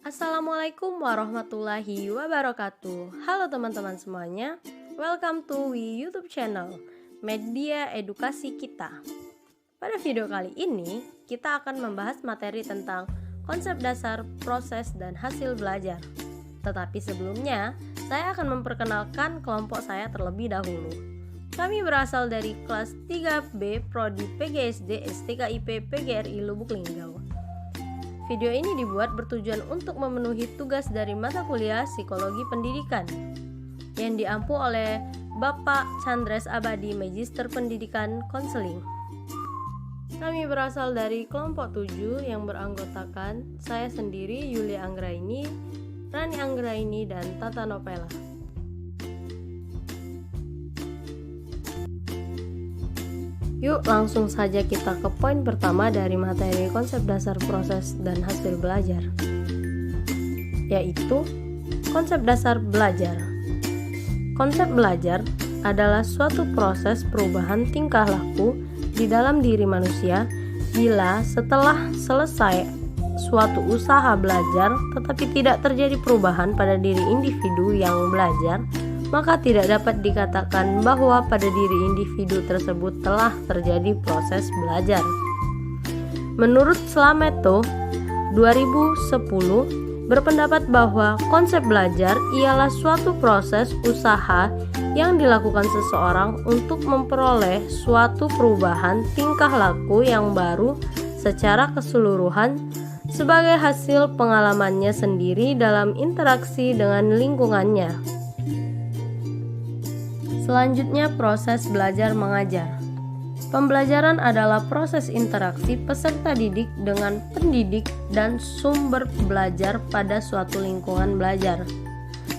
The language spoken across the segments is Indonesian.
Assalamualaikum warahmatullahi wabarakatuh. Halo teman-teman semuanya, welcome to YouTube channel Media Edukasi Kita. Pada video kali ini, kita akan membahas materi tentang konsep dasar, proses, dan hasil belajar. Tetapi sebelumnya, saya akan memperkenalkan kelompok saya terlebih dahulu. Kami berasal dari kelas 3B Prodi PGSD STKIP PGRI Lubuk Linggau. Video ini dibuat bertujuan untuk memenuhi tugas dari mata kuliah Psikologi Pendidikan yang diampu oleh Bapak Chandres Abadi, Magister Pendidikan Konseling. Kami berasal dari kelompok 7 yang beranggotakan saya sendiri, Yulia Anggraini, Rani Anggraini, dan Tata Novela. Yuk langsung saja kita ke poin pertama dari materi konsep dasar, proses, dan hasil belajar, yaitu konsep dasar belajar. Konsep belajar adalah suatu proses perubahan tingkah laku di dalam diri manusia bila setelah selesai suatu usaha belajar tetapi tidak terjadi perubahan pada diri individu yang belajar, maka tidak dapat dikatakan bahwa pada diri individu tersebut telah terjadi proses belajar. Menurut Slameto 2010 berpendapat bahwa konsep belajar ialah suatu proses usaha yang dilakukan seseorang untuk memperoleh suatu perubahan tingkah laku yang baru secara keseluruhan sebagai hasil pengalamannya sendiri dalam interaksi dengan lingkungannya. Selanjutnya, proses belajar mengajar. Pembelajaran adalah proses interaksi peserta didik dengan pendidik dan sumber belajar pada suatu lingkungan belajar.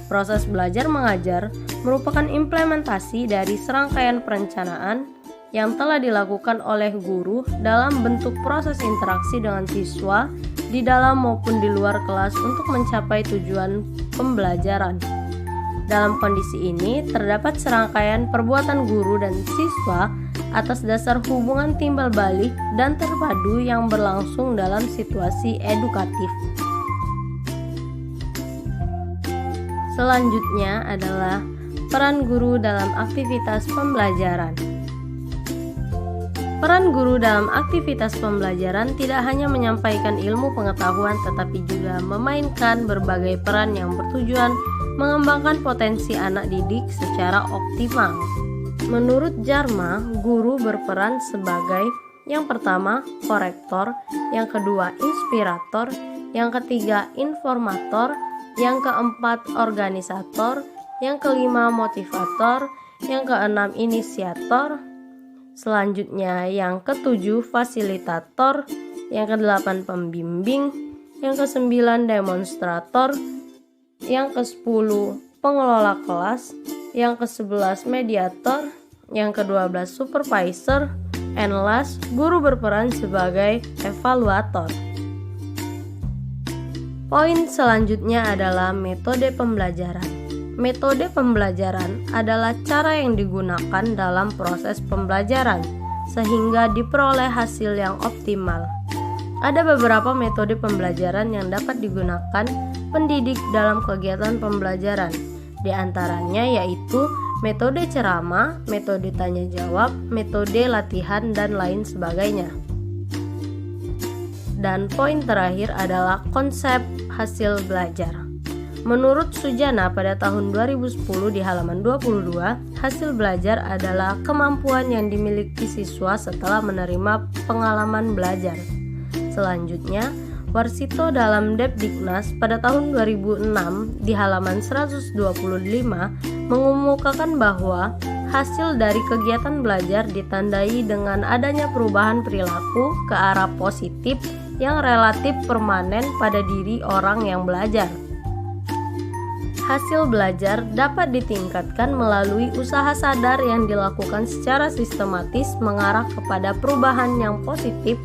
Proses belajar mengajar merupakan implementasi dari serangkaian perencanaan yang telah dilakukan oleh guru dalam bentuk proses interaksi dengan siswa di dalam maupun di luar kelas untuk mencapai tujuan pembelajaran. Dalam kondisi ini, terdapat serangkaian perbuatan guru dan siswa atas dasar hubungan timbal balik dan terpadu yang berlangsung dalam situasi edukatif. Selanjutnya adalah peran guru dalam aktivitas pembelajaran. Peran guru dalam aktivitas pembelajaran tidak hanya menyampaikan ilmu pengetahuan tetapi juga memainkan berbagai peran yang bertujuan mengembangkan potensi anak didik secara optimal. Menurut Jarma, guru berperan sebagai yang pertama korektor, yang kedua inspirator, yang ketiga informator, yang keempat organisator, yang kelima motivator, yang keenam inisiator, selanjutnya yang ketujuh fasilitator, yang kedelapan pembimbing, yang kesembilan demonstrator, yang ke-10 pengelola kelas, yang ke-11 mediator, yang ke-12 supervisor, and last, guru berperan sebagai evaluator. Poin selanjutnya adalah metode pembelajaran. Metode pembelajaran adalah cara yang digunakan dalam proses pembelajaran sehingga diperoleh hasil yang optimal. Ada beberapa metode pembelajaran yang dapat digunakan pendidik dalam kegiatan pembelajaran. Di antaranya yaitu metode ceramah, metode tanya jawab, metode latihan, dan lain sebagainya. Dan poin terakhir adalah konsep hasil belajar. Menurut Sujana pada tahun 2010 di halaman 22, hasil belajar adalah kemampuan yang dimiliki siswa setelah menerima pengalaman belajar. Selanjutnya, Warsito dalam Depdiknas pada tahun 2006 di halaman 125 mengemukakan bahwa hasil dari kegiatan belajar ditandai dengan adanya perubahan perilaku ke arah positif yang relatif permanen pada diri orang yang belajar. Hasil belajar dapat ditingkatkan melalui usaha sadar yang dilakukan secara sistematis mengarah kepada perubahan yang positif.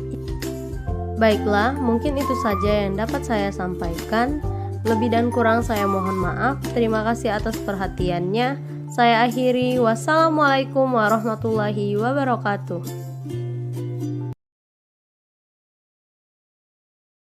Baiklah, mungkin itu saja yang dapat saya sampaikan. Lebih dan kurang saya mohon maaf. Terima kasih atas perhatiannya. Saya akhiri. Wassalamualaikum warahmatullahi wabarakatuh.